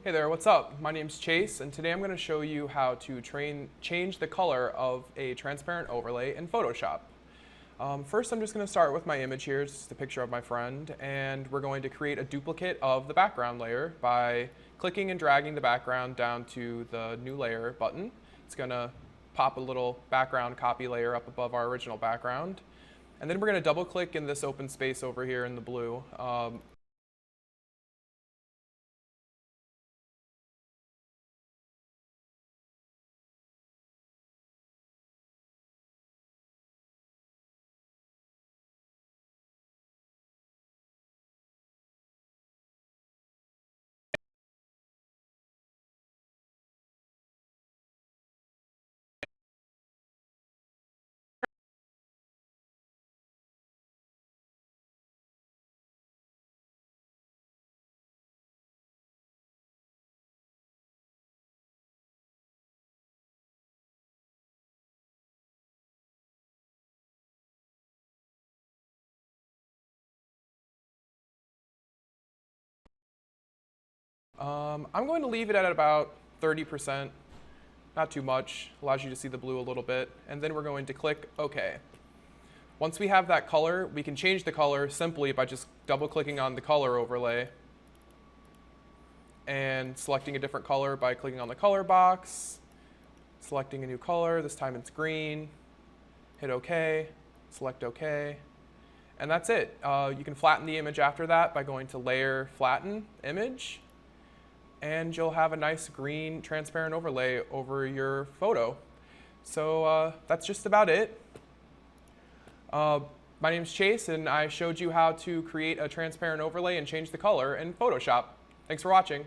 Hey there, what's up? My name's Chase, and today I'm going to show you how to change the color of a transparent overlay in Photoshop. First, I'm just going to start with my image here. It's just a picture of my friend, and we're going to create a duplicate of the background layer by clicking and dragging the background down to the New Layer button. It's going to pop a little background copy layer up above our original background. And then we're going to double-click in this open space over here in the blue. I'm going to leave it at about 30%, not too much, allows you to see the blue a little bit, and then we're going to click OK. Once we have that color, we can change the color simply by just double-clicking on the color overlay and selecting a different color by clicking on the color box, selecting a new color, this time it's green, hit OK, select OK, and that's it. You can flatten the image after that by going to Layer, Flatten, Image, and you'll have a nice green transparent overlay over your photo. So that's just about it. My name's Chase, and I showed you how to create a transparent overlay and change the color in Photoshop. Thanks for watching.